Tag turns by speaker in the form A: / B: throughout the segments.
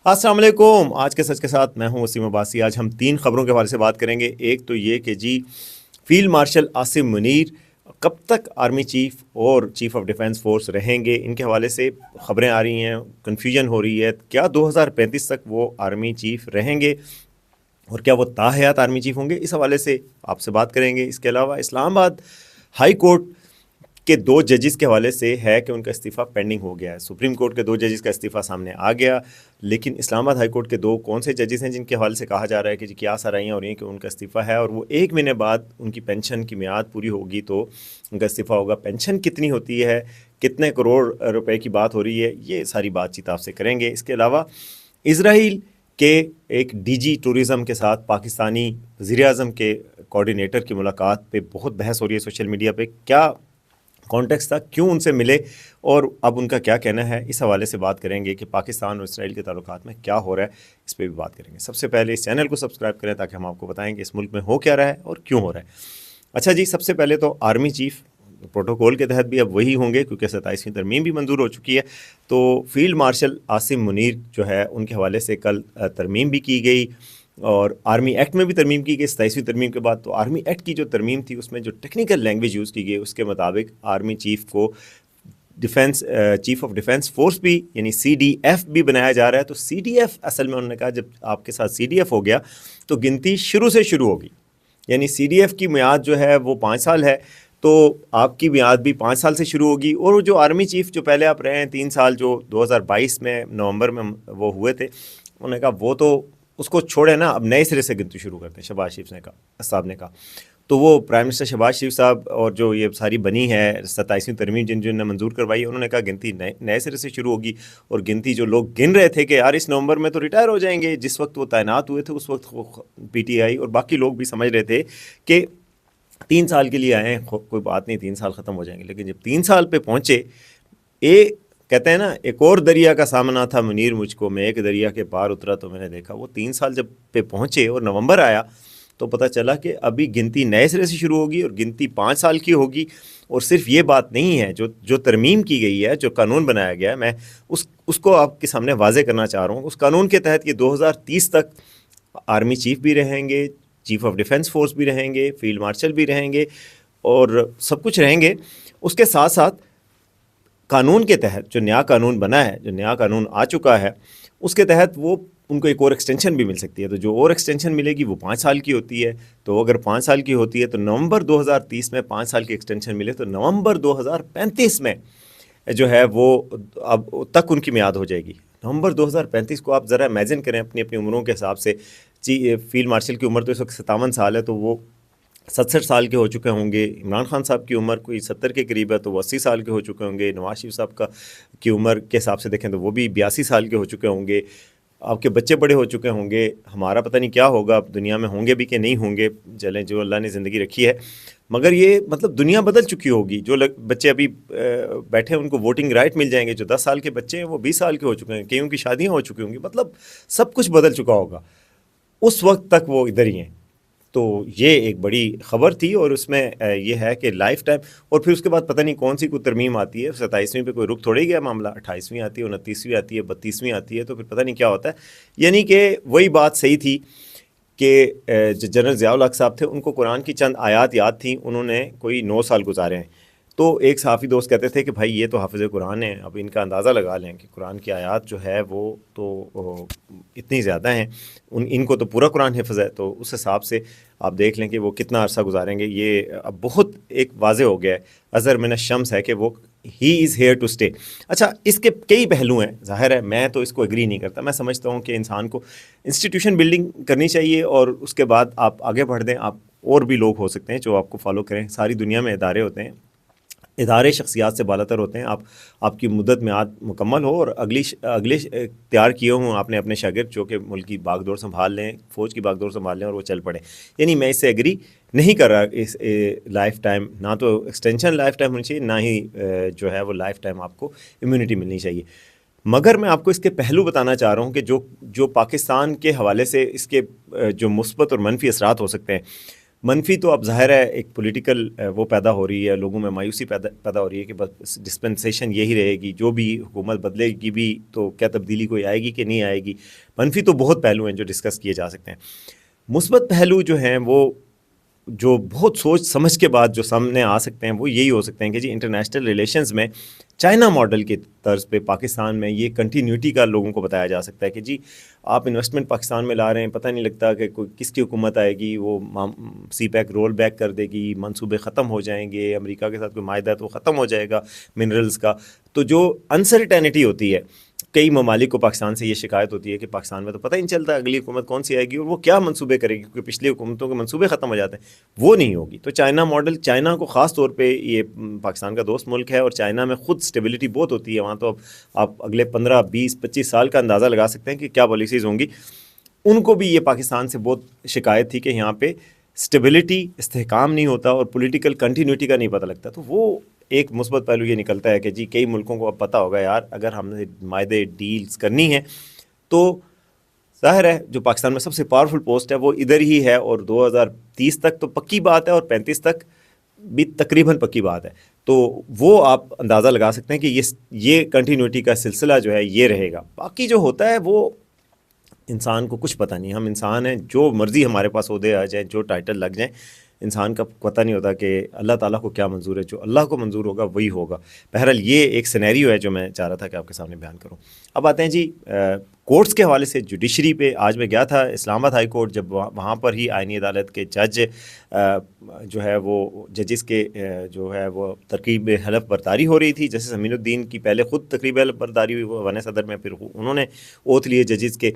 A: السلام علیکم. آج کے سچ کے ساتھ میں ہوں وسیم عباسی. آج ہم 3 خبروں کے حوالے سے بات کریں گے. ایک تو یہ کہ فیلڈ مارشل عاصم منیر کب تک آرمی چیف اور چیف آف ڈیفنس فورس رہیں گے. ان کے حوالے سے خبریں آ رہی ہیں, کنفیوژن ہو رہی ہے. کیا 2035 تک وہ آرمی چیف رہیں گے اور کیا وہ تاحیات آرمی چیف ہوں گے؟ اس حوالے سے آپ سے بات کریں گے. اس کے علاوہ اسلام آباد ہائی کورٹ کے 2 ججز کے حوالے سے ہے کہ ان کا استعفیٰ پینڈنگ ہو گیا ہے. سپریم کورٹ کے 2 ججز کا استعفیٰ سامنے آ گیا, لیکن اسلام آباد ہائی کورٹ کے 2 کون سے ججز ہیں جن کے حوالے سے کہا جا رہا ہے کہ کیا سرائیاں ہو رہی ہیں کہ ان کا استعفیٰ ہے اور وہ 1 مہینے بعد ان کی پینشن کی میعاد پوری ہوگی تو ان کا استعفیٰ ہوگا. پینشن کتنی ہوتی ہے, کتنے کروڑ روپے کی بات ہو رہی ہے, یہ ساری بات چیت آپ سے کریں گے. اس کے علاوہ اسرائیل کے ایک ڈی جی ٹورزم کے ساتھ پاکستانی وزیر اعظم کے کوارڈینیٹر کی ملاقات پہ بہت بحث ہو رہی ہے سوشل میڈیا پہ. کیا کانٹیکس تھا, کیوں ان سے ملے اور اب ان کا کیا کہنا ہے؟ اس حوالے سے بات کریں گے کہ پاکستان اور اسرائیل کے تعلقات میں کیا ہو رہا ہے, اس پہ بھی بات کریں گے. سب سے پہلے اس چینل کو سبسکرائب کریں تاکہ ہم آپ کو بتائیں کہ اس ملک میں ہو کیا رہا ہے اور کیوں ہو رہا ہے. اچھا جی, سب سے پہلے تو آرمی چیف پروٹوکول کے تحت بھی اب وہی ہوں گے کیونکہ 27ویں ترمیم بھی منظور ہو چکی ہے. تو فیلڈ مارشل عاصم منیر جو ہے ان کے حوالے سے کل ترمیم بھی کی گئی اور آرمی ایکٹ میں بھی ترمیم کی گئی 27ویں ترمیم کے بعد. تو آرمی ایکٹ کی جو ترمیم تھی اس میں جو ٹیکنیکل لینگویج یوز کی گئی اس کے مطابق آرمی چیف کو چیف آف ڈیفنس فورس بھی یعنی CDF بھی بنایا جا رہا ہے. تو CDF اصل میں انہوں نے کہا جب آپ کے ساتھ CDF ہو گیا تو گنتی شروع سے شروع ہوگی, یعنی CDF کی میعاد جو ہے وہ 5 سال ہے تو آپ کی میعاد بھی 5 سال سے شروع ہوگی. اور جو آرمی چیف جو پہلے آپ رہے ہیں 3 سال جو 2022 میں نومبر میں وہ ہوئے تھے, انہوں نے کہا وہ تو اس کو چھوڑے نا, اب نئے سرے سے گنتی شروع کرتے ہیں. شہباز شریف صاحب نے کہا تو وہ پرائم منسٹر شہباز شریف صاحب اور جو یہ ساری بنی ہے 27ویں ترمیم جن نے منظور کروائی, انہوں نے کہا گنتی نئے سرے سے شروع ہوگی. اور گنتی جو لوگ گن رہے تھے کہ یار اس نومبر میں تو ریٹائر ہو جائیں گے, جس وقت وہ تعینات ہوئے تھے اس وقت PTI اور باقی لوگ بھی سمجھ رہے تھے کہ 3 سال کے لیے آئے ہیں, کوئی بات نہیں 3 سال ختم ہو جائیں گے. لیکن جب 3 سال پہ پہنچے, کہتے ہیں نا ایک اور دریا کا سامنا تھا منیر مجھ کو, میں ایک دریا کے پار اترا تو میں نے دیکھا. وہ 3 سال جب پہ پہنچے اور نومبر آیا تو پتہ چلا کہ ابھی گنتی نئے سرے سے شروع ہوگی اور گنتی 5 سال کی ہوگی. اور صرف یہ بات نہیں ہے, جو ترمیم کی گئی ہے, جو قانون بنایا گیا ہے, میں اس کو آپ کے سامنے واضح کرنا چاہ رہا ہوں. اس قانون کے تحت یہ 2030 تک آرمی چیف بھی رہیں گے, چیف آف ڈیفنس فورس بھی رہیں گے, فیلڈ مارشل بھی رہیں گے اور سب کچھ رہیں گے. اس کے ساتھ ساتھ قانون کے تحت جو نیا قانون بنا ہے, جو نیا قانون آ چکا ہے, اس کے تحت وہ ان کو ایک اور ایکسٹینشن بھی مل سکتی ہے. تو جو اور ایکسٹینشن ملے گی وہ 5 سال کی ہوتی ہے. تو اگر 5 سال کی ہوتی ہے تو نومبر 2030 میں 5 سال کی ایکسٹینشن ملے تو نومبر 2035 میں جو ہے وہ اب تک ان کی میعاد ہو جائے گی. نومبر 2035 کو آپ ذرا امیجن کریں اپنی اپنی عمروں کے حساب سے. فیلڈ مارشل کی عمر تو اس وقت 57 سال ہے, تو وہ 67 سال کے ہو چکے ہوں گے. عمران خان صاحب کی عمر کوئی 70 کے قریب ہے تو وہ 80 سال کے ہو چکے ہوں گے. نواز شریف صاحب کی عمر کے حساب سے دیکھیں تو وہ بھی 82 سال کے ہو چکے ہوں گے. آپ کے بچے بڑے ہو چکے ہوں گے. ہمارا پتہ نہیں کیا ہوگا, اب دنیا میں ہوں گے بھی کہ نہیں ہوں گے, چلیں جو اللہ نے زندگی رکھی ہے. مگر یہ مطلب دنیا بدل چکی ہوگی. جو بچے ابھی بیٹھے ہیں ان کو ووٹنگ رائٹ مل جائیں گے. جو 10 سال کے بچے ہیں وہ 20 سال کے ہو چکے ہیں, کئیوں کی شادیاں ہو چکی ہوں گی. مطلب سب کچھ بدل چکا ہوگا. اس وقت تک وہ ادھر ہی ہیں. تو یہ ایک بڑی خبر تھی اور اس میں یہ ہے کہ لائف ٹائم. اور پھر اس کے بعد پتہ نہیں کون سی کوئی ترمیم آتی ہے, 27ویں پہ کوئی رک تھوڑے گیا معاملہ, 28ویں آتی ہے, 29ویں آتی ہے, 32ویں آتی ہے, تو پھر پتہ نہیں کیا ہوتا ہے. یعنی کہ وہی بات صحیح تھی کہ جو جنرل ضیاء الحق صاحب تھے ان کو قرآن کی چند آیات یاد تھیں, انہوں نے کوئی 9 سال گزارے ہیں. تو ایک صحافی دوست کہتے تھے کہ بھائی یہ تو حافظ قرآن ہیں, اب ان کا اندازہ لگا لیں کہ قرآن کی آیات جو ہے وہ تو اتنی زیادہ ہیں, ان کو تو پورا قرآن حفظ ہے, تو اس حساب سے آپ دیکھ لیں کہ وہ کتنا عرصہ گزاریں گے. یہ اب بہت ایک واضح ہو گیا ہے, اظہر من الشمس ہے کہ وہ ہی از ہیئر ٹو اسٹے. اچھا اس کے کئی پہلو ہیں, ظاہر ہے میں تو اس کو ایگری نہیں کرتا. میں سمجھتا ہوں کہ انسان کو انسٹیٹیوشن بلڈنگ کرنی چاہیے اور اس کے بعد آپ آگے بڑھ دیں. آپ اور بھی لوگ ہو سکتے ہیں جو آپ کو فالو کریں. ساری دنیا میں ادارے ہوتے ہیں, ادارے شخصیات سے بالا تر ہوتے ہیں. آپ کی مدت میں مکمل ہو اور اگلے تیار کیے ہوں آپ نے اپنے شاگرد جو کہ ملک کی باغ دور سنبھال لیں, فوج کی باغ دور سنبھال لیں اور وہ چل پڑیں. یعنی میں اس سے ایگری نہیں کر رہا. اس لائف ٹائم نہ تو ایکسٹینشن لائف ٹائم ہونی چاہیے, نہ ہی جو ہے وہ لائف ٹائم آپ کو امیونٹی ملنی چاہیے. مگر میں آپ کو اس کے پہلو بتانا چاہ رہا ہوں کہ جو پاکستان کے حوالے سے اس کے جو مثبت اور منفی اثرات ہو سکتے ہیں. منفی تو اب ظاہر ہے ایک پولیٹیکل وہ پیدا ہو رہی ہے، لوگوں میں مایوسی پیدا ہو رہی ہے کہ بس ڈسپنسیشن یہی رہے گی، جو بھی حکومت بدلے گی بھی تو کیا تبدیلی کوئی آئے گی کہ نہیں آئے گی۔ منفی تو بہت پہلو ہیں جو ڈسکس کیے جا سکتے ہیں۔ مثبت پہلو جو ہیں وہ جو بہت سوچ سمجھ کے بعد جو سامنے آ سکتے ہیں وہ یہی ہو سکتے ہیں کہ جی انٹرنیشنل ریلیشنز میں چائنا ماڈل کی طرز پہ پاکستان میں یہ کنٹینیوٹی کا لوگوں کو بتایا جا سکتا ہے کہ جی آپ انویسٹمنٹ پاکستان میں لا رہے ہیں، پتہ نہیں لگتا کہ کوئی کس کی حکومت آئے گی، وہ سی پیک رول بیک کر دے گی، منصوبے ختم ہو جائیں گے، امریکہ کے ساتھ کوئی معاہدہ تو ختم ہو جائے گا منرلز کا۔ تو جو انسرٹینٹی ہوتی ہے، کئی ممالک کو پاکستان سے یہ شکایت ہوتی ہے کہ پاکستان میں تو پتہ ہی نہیں چلتا اگلی حکومت کون سی آئے گی اور وہ کیا منصوبے کرے گی، کیونکہ پچھلی حکومتوں کے منصوبے ختم ہو جاتے ہیں، وہ نہیں ہوگی۔ تو چائنا ماڈل، چائنا کو خاص طور پہ یہ پاکستان کا دوست ملک ہے اور چائنا میں خود اسٹیبلٹی بہت ہوتی ہے وہاں، تو اب آپ اگلے 15 20 25 سال کا اندازہ لگا سکتے ہیں کہ کیا پالیسیز ہوں گی۔ ان کو بھی یہ پاکستان سے بہت شکایت تھی کہ یہاں پہ اسٹیبلٹی، استحکام نہیں ہوتا اور پولیٹیکل کنٹینیوٹی کا نہیں پتہ لگتا۔ تو وہ ایک مثبت پہلو یہ نکلتا ہے کہ جی کئی ملکوں کو اب پتہ ہوگا یار اگر ہم نے معاہدے ڈیلز کرنی ہے تو ظاہر ہے جو پاکستان میں سب سے پاورفل پوسٹ ہے وہ ادھر ہی ہے، اور 2030 تک تو پکی بات ہے اور 35 تک بھی تقریباً پکی بات ہے۔ تو وہ آپ اندازہ لگا سکتے ہیں کہ یہ کنٹینیوٹی کا سلسلہ جو ہے یہ رہے گا۔ باقی جو ہوتا ہے وہ انسان کو کچھ پتہ نہیں، ہم انسان ہیں، جو مرضی ہمارے پاس عہدے آ جائیں، جو ٹائٹل لگ جائیں، انسان کا پتہ نہیں ہوتا کہ اللہ تعالیٰ کو کیا منظور ہے، جو اللہ کو منظور ہوگا وہی ہوگا۔ بہرحال یہ ایک سینیریو ہے جو میں چاہ رہا تھا کہ آپ کے سامنے بیان کروں۔ اب آتے ہیں جی کورٹس کے حوالے سے، جوڈیشری پہ۔ آج میں گیا تھا اسلام آباد ہائی کورٹ، جب وہاں پر ہی آئینی عدالت کے جج جو ہے وہ ججز کے جو ہے وہ تقریب حلف برداری ہو رہی تھی۔ جسٹس امین الدین کی پہلے خود تقریب حلف برداری ہوئی وہ ون صدر میں، پھر انہوں نے اوتھ لیے ججز کے،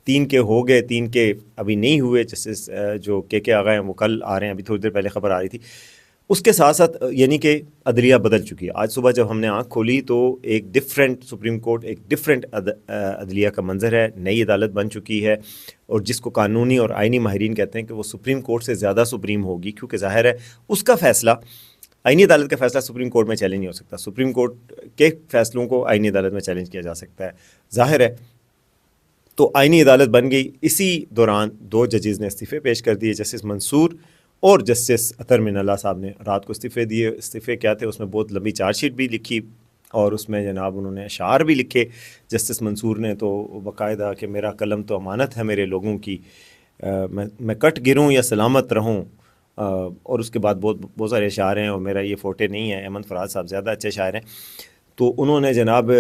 A: 3 کے ہو گئے، 3 کے ابھی نہیں ہوئے۔ جسٹس جو کے آگئے ہیں وہ کل آ رہے ہیں، ابھی تھوڑی دیر پہلے خبر آ رہی تھی۔ اس کے ساتھ ساتھ یعنی کہ عدلیہ بدل چکی ہے۔ آج صبح جب ہم نے آنکھ کھولی تو ایک ڈفرینٹ سپریم کورٹ، ایک ڈفرینٹ عدلیہ کا منظر ہے، نئی عدالت بن چکی ہے، اور جس کو قانونی اور آئینی ماہرین کہتے ہیں کہ وہ سپریم کورٹ سے زیادہ سپریم ہوگی، کیونکہ ظاہر ہے اس کا فیصلہ، آئینی عدالت کا فیصلہ سپریم کورٹ میں چیلنج نہیں ہو سکتا، سپریم کورٹ کے فیصلوں کو آئینی عدالت میں چیلنج کیا جا سکتا ہے، ظاہر ہے۔ تو آئینی عدالت بن گئی۔ اسی دوران 2 ججز نے استعفے پیش کر دیے، جسٹس منصور اور جسٹس اطہر من اللہ صاحب نے رات کو استعفے دیے۔ استعفے کیا تھے، اس میں بہت لمبی چارج شیٹ بھی لکھی اور اس میں جناب انہوں نے اشعار بھی لکھے۔ جسٹس منصور نے تو باقاعدہ کہ میرا قلم تو امانت ہے میرے لوگوں کی، میں کٹ گروں یا سلامت رہوں، اور اس کے بعد بہت سارے اشعار ہیں، اور میرا یہ فوٹے نہیں ہے، احمد فراز صاحب زیادہ اچھے شاعر ہیں۔ تو انہوں نے جناب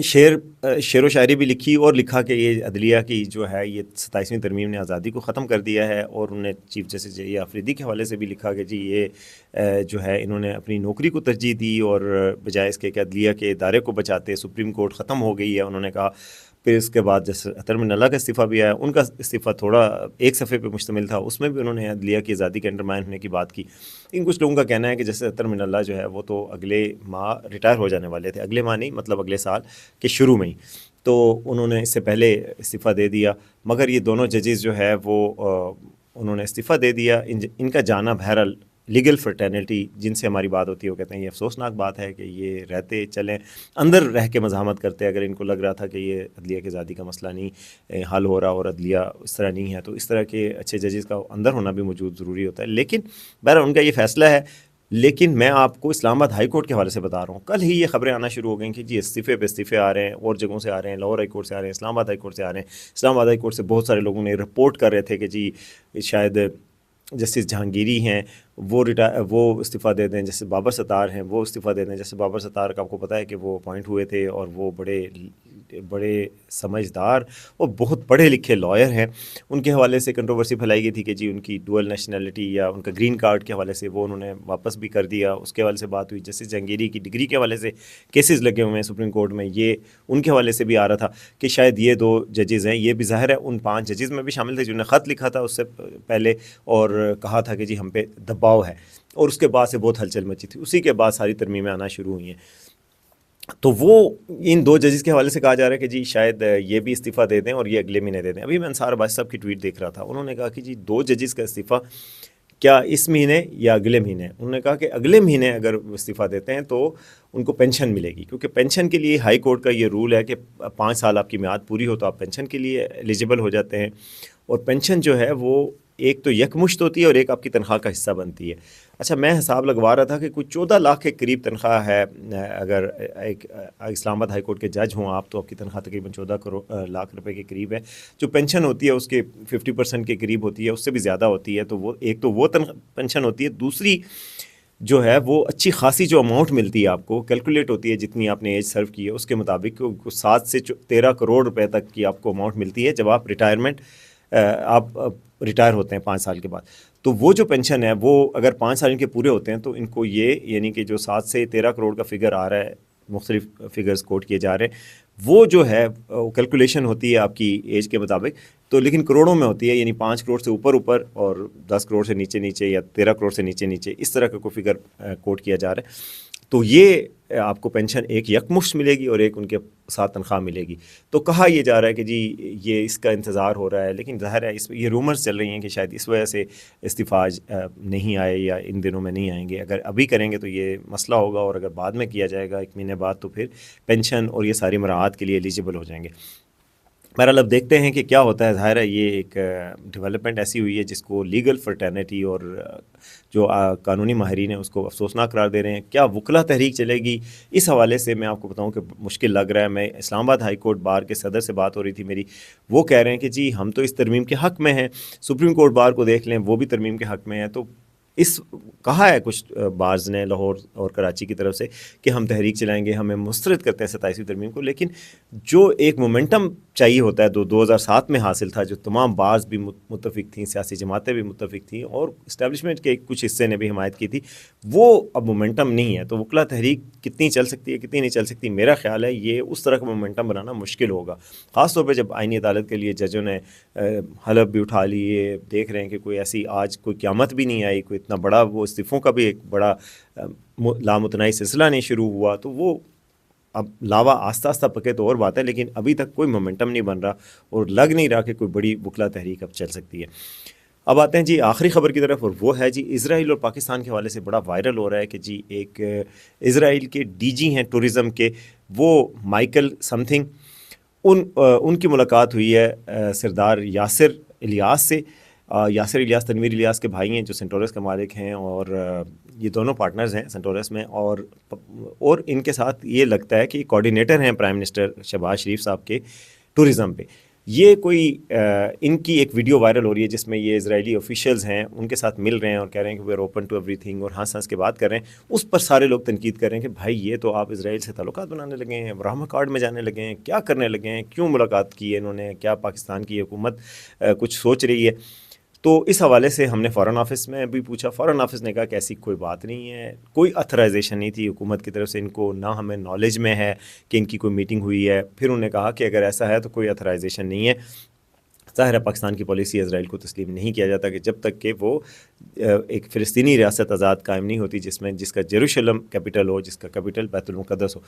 A: شعر و شاعری بھی لکھی اور لکھا کہ یہ عدلیہ کی جو ہے یہ 27ویں ترمیم نے آزادی کو ختم کر دیا ہے، اور انہوں نے چیف جسٹس یہ آفریدی کے حوالے سے بھی لکھا کہ جی یہ جو ہے انہوں نے اپنی نوکری کو ترجیح دی، اور بجائے اس کے کہ عدلیہ کے ادارے کو بچاتے، سپریم کورٹ ختم ہو گئی ہے انہوں نے کہا۔ پھر اس کے بعد جیسے اطہر من اللہ کا استعفیٰ بھی آیا، ان کا استعفیٰ تھوڑا ایک صفحے پہ مشتمل تھا، اس میں بھی انہوں نے عدلیہ کی آزادی کے انڈرمائن ہونے کی بات کی۔ لیکن کچھ لوگوں کا کہنا ہے کہ جیسے اطہر من اللہ جو ہے وہ تو اگلے ماہ ریٹائر ہو جانے والے تھے، اگلے ماہ نہیں مطلب اگلے سال کے شروع میں ہی، تو انہوں نے اس سے پہلے استعفیٰ دے دیا۔ مگر یہ دونوں ججز جو ہے وہ انہوں نے استعفیٰ دے دیا۔ ان کا جانا بہرحال لیگل فرٹرنیٹی جن سے ہماری بات ہوتی ہے وہ کہتے ہیں یہ افسوسناک بات ہے کہ یہ رہتے چلیں اندر رہ کے مزاحمت کرتے، اگر ان کو لگ رہا تھا کہ یہ عدلیہ کی آزادی کا مسئلہ نہیں حل ہو رہا اور عدلیہ اس طرح نہیں ہے، تو اس طرح کے اچھے ججز کا اندر ہونا بھی موجود ضروری ہوتا ہے۔ لیکن بہرحال ان کا یہ فیصلہ ہے۔ لیکن میں آپ کو اسلام آباد ہائی کورٹ کے حوالے سے بتا رہا ہوں، کل ہی یہ خبریں آنا شروع ہو گئیں کہ جی استعفے پہ استعفے آ رہے ہیں، اور جگہوں سے آ رہے ہیں، لاہور ہائی کورٹ سے آ رہے ہیں، اسلام آباد ہائی کورٹ سے آ رہے ہیں۔ اسلام آباد ہائی کورٹ سے بہت سارے لوگوں نے رپورٹ کر رہے تھے کہ جی شاید جسٹس جہانگیری ہیں وہ استعفیٰ دے دیں، جیسے بابر ستار ہیں وہ استعفیٰ دے دیں۔ جیسے بابر ستار کا آپ کو پتہ ہے کہ وہ اپوائنٹ ہوئے تھے اور وہ بڑے سمجھدار اور بہت پڑھے لکھے لائر ہیں۔ ان کے حوالے سے کنٹروورسی پھیلائی گئی تھی کہ جی ان کی ڈوئل نیشنلٹی یا ان کا گرین کارڈ کے حوالے سے وہ انہوں نے واپس بھی کر دیا، اس کے حوالے سے بات ہوئی۔ جسٹس جہانگیری کی ڈگری کے حوالے سے کیسز لگے ہوئے ہیں سپریم کورٹ میں، یہ ان کے حوالے سے بھی آ رہا تھا کہ شاید یہ 2 ججز ہیں، یہ بھی ظاہر ہے ان 5 ججز میں بھی شامل تھے جنہوں نے خط لکھا تھا اس سے پہلے اور کہا تھا کہ جی ہم پہ دباؤ ہے، اور اس کے بعد سے بہت ہلچل مچی تھی۔ اسی کے بعد ساری ترمیمیں آنا شروع ہوئی ہیں۔ تو وہ ان 2 ججز کے حوالے سے کہا جا رہا ہے کہ جی شاید یہ بھی استعفیٰ دے دیں اور یہ اگلے مہینے دے دیں۔ ابھی میں انصار عباسی صاحب کی ٹویٹ دیکھ رہا تھا، انہوں نے کہا کہ جی 2 ججز کا استعفیٰ کیا اس مہینے یا اگلے مہینے؟ انہوں نے کہا کہ اگلے مہینے اگر استعفیٰ دیتے ہیں تو ان کو پینشن ملے گی، کیونکہ پینشن کے لیے ہائی کورٹ کا یہ رول ہے کہ 5 سال آپ کی میعاد پوری ہو تو آپ پینشن کے لیے ایلیجیبل ہو جاتے ہیں، اور پینشن جو ہے وہ ایک تو یکمشت ہوتی ہے اور ایک آپ کی تنخواہ کا حصہ بنتی ہے. اچھا میں حساب لگوا رہا تھا کہ کوئی 14 لاکھ کے قریب تنخواہ ہے. اگر ایک اسلام آباد ہائی کورٹ کے جج ہوں آپ تو آپ کی تنخواہ تقریباً 14 لاکھ روپے کے قریب ہے. جو پینشن ہوتی ہے اس کے 50% کے قریب ہوتی ہے, اس سے بھی زیادہ ہوتی ہے. تو وہ ایک تو وہ پینشن ہوتی ہے, دوسری جو ہے وہ اچھی خاصی جو اماؤنٹ ملتی ہے آپ کو کیلکولیٹ ہوتی ہے جتنی آپ نے ایج سرو کی ہے اس کے مطابق 7 سے 13 کروڑ روپے تک کی آپ کو اماؤنٹ ملتی ہے جب آپ آپ ریٹائر ہوتے ہیں 5 سال کے بعد. تو وہ جو پینشن ہے وہ اگر 5 سال ان کے پورے ہوتے ہیں تو ان کو یہ یعنی کہ جو 7 سے 13 کروڑ کا فگر آ رہا ہے, مختلف فگرز کوٹ کیے جا رہے ہیں, وہ جو ہے کیلکولیشن ہوتی ہے آپ کی ایج کے مطابق, تو لیکن کروڑوں میں ہوتی ہے, یعنی 5 کروڑ سے اوپر اور 10 کروڑ سے نیچے یا 13 کروڑ سے نیچے اس طرح کا کوئی فگر کوٹ کیا جا رہا ہے. تو یہ آپ کو پینشن ایک یکمشت ملے گی اور ایک ان کے ساتھ تنخواہ ملے گی. تو کہا یہ جا رہا ہے کہ جی یہ اس کا انتظار ہو رہا ہے, لیکن ظاہر ہے یہ رومرز چل رہی ہیں کہ شاید اس وجہ سے استعفاء نہیں آئے یا ان دنوں میں نہیں آئیں گے. اگر ابھی کریں گے تو یہ مسئلہ ہوگا, اور اگر بعد میں کیا جائے گا 1 مہینے بعد تو پھر پینشن اور یہ ساری مراعات کے لیے ایلیجیبل ہو جائیں گے. بہرحال اب دیکھتے ہیں کہ کیا ہوتا ہے. ظاہر ہے یہ ایک ڈیولپمنٹ ایسی ہوئی ہے جس کو لیگل فرٹرنیٹی اور جو قانونی ماہرین ہیں اس کو افسوسناک قرار دے رہے ہیں. کیا وکلا تحریک چلے گی, اس حوالے سے میں آپ کو بتاؤں کہ مشکل لگ رہا ہے. میں اسلام آباد ہائی کورٹ بار کے صدر سے بات ہو رہی تھی میری, وہ کہہ رہے ہیں کہ جی ہم تو اس ترمیم کے حق میں ہیں. سپریم کورٹ بار کو دیکھ لیں, وہ بھی ترمیم کے حق میں ہیں. تو اس کہا ہے کچھ بارز نے لاہور اور کراچی کی طرف سے کہ ہم تحریک چلائیں گے, ہمیں مسترد کرتے ہیں 27ویں ترمیم کو. لیکن جو ایک مومنٹم چاہیے ہوتا ہے 2007 میں حاصل تھا, جو تمام بارز بھی متفق تھیں, سیاسی جماعتیں بھی متفق تھیں اور اسٹیبلشمنٹ کے کچھ حصے نے بھی حمایت کی تھی, وہ اب مومنٹم نہیں ہے. تو وکلا تحریک کتنی چل سکتی ہے کتنی نہیں چل سکتی, میرا خیال ہے یہ اس طرح کا مومنٹم بنانا مشکل ہوگا, خاص طور پہ جب آئینی عدالت کے لیے ججوں نے حلف بھی اٹھا لیے. دیکھ رہے ہیں کہ کوئی ایسی آج کوئی قیامت بھی نہیں آئی, کوئی اتنا بڑا وہ استعفوں کا بھی ایک بڑا لامتناہی سلسلہ نہیں شروع ہوا. تو وہ اب لاوا آہستہ آہستہ پکے تو اور بات ہے, لیکن ابھی تک کوئی مومنٹم نہیں بن رہا اور لگ نہیں رہا کہ کوئی بڑی وکلا تحریک اب چل سکتی ہے. اب آتے ہیں جی آخری خبر کی طرف, اور وہ ہے جی اسرائیل اور پاکستان کے حوالے سے بڑا وائرل ہو رہا ہے کہ جی ایک اسرائیل کے ڈی جی ہیں ٹورزم کے, وہ مائیکل سم تھنگ, ان کی ملاقات ہوئی ہے سردار یاسر الیاس سے. یاسر الیاس تنویر الیاس کے بھائی ہیں جو سینٹورس کے مالک ہیں, اور یہ دونوں پارٹنرز ہیں سینٹورس میں, اور ان کے ساتھ یہ لگتا ہے کہ یہ کوارڈینیٹر ہیں پرائم منسٹر شہباز شریف صاحب کے ٹورزم پہ. یہ کوئی ان کی ایک ویڈیو وائرل ہو رہی ہے جس میں یہ اسرائیلی آفیشیلز ہیں ان کے ساتھ مل رہے ہیں اور کہہ رہے ہیں کہ وی آر اوپن ٹو ایوری تھنگ, اور ہنس کے بات کر رہے ہیں. اس پر سارے لوگ تنقید کر رہے ہیں کہ بھائی یہ تو آپ اسرائیل سے تعلقات بنانے لگے ہیں, ابراہم کارڈ میں جانے لگے ہیں, کیا کرنے لگے ہیں, کیوں ملاقات کی ہے انہوں نے, کیا پاکستان کی حکومت کچھ سوچ رہی ہے. تو اس حوالے سے ہم نے فارن آفس میں بھی پوچھا, فارن آفس نے کہا کہ ایسی کوئی بات نہیں ہے, کوئی اتھرائزیشن نہیں تھی حکومت کی طرف سے ان کو, نہ ہمیں نالج میں ہے کہ ان کی کوئی میٹنگ ہوئی ہے. پھر انہوں نے کہا کہ اگر ایسا ہے تو کوئی اتھرائزیشن نہیں ہے. ظاہر ہے پاکستان کی پالیسی اسرائیل کو تسلیم نہیں کیا جاتا کہ جب تک کہ وہ ایک فلسطینی ریاست آزاد قائم نہیں ہوتی جس کا یروشلم کیپٹل ہو, جس کا کیپٹل بیت المقدس ہو.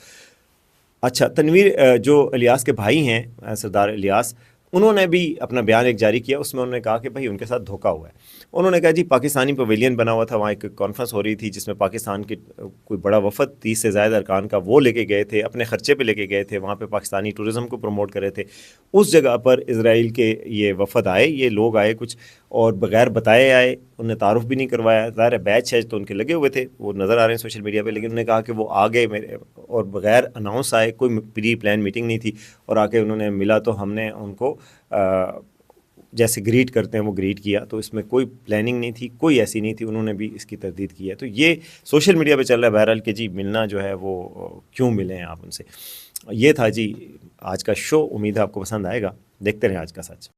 A: اچھا تنویر جو الیاس کے بھائی ہیں سردار الیاس, انہوں نے بھی اپنا بیان ایک جاری کیا, اس میں انہوں نے کہا کہ بھائی ان کے ساتھ دھوکہ ہوا ہے. انہوں نے کہا جی پاکستانی پویلین بنا ہوا تھا, وہاں ایک کانفرنس ہو رہی تھی جس میں پاکستان کے کوئی بڑا وفد 30 سے زائد ارکان کا وہ لے کے گئے تھے, اپنے خرچے پہ لے کے گئے تھے, وہاں پہ پاکستانی ٹورزم کو پروموٹ کر رہے تھے. اس جگہ پر اسرائیل کے یہ وفد آئے, یہ لوگ آئے کچھ, اور بغیر بتائے آئے, انہوں نے تعارف بھی نہیں کروایا. ظاہر ہے بیچ ہے تو ان کے لگے ہوئے تھے, وہ نظر آ رہے ہیں سوشل میڈیا پہ, لیکن انہوں نے کہا کہ وہ آ گئے میرے اور بغیر اناؤنس آئے, کوئی پری پلان میٹنگ نہیں تھی, اور آ کے انہوں نے ملا تو ہم نے ان کو جیسے گریٹ کرتے ہیں وہ گریٹ کیا. تو اس میں کوئی پلاننگ نہیں تھی, کوئی ایسی نہیں تھی, انہوں نے بھی اس کی تردید کی ہے. تو یہ سوشل میڈیا پہ چل رہا ہے بہرحال کہ جی ملنا جو ہے وہ کیوں ملے ہیں آپ ان سے. یہ تھا جی آج کا شو, امید ہے آپ کو پسند آئے گا. دیکھتے رہیں آج کا سچ.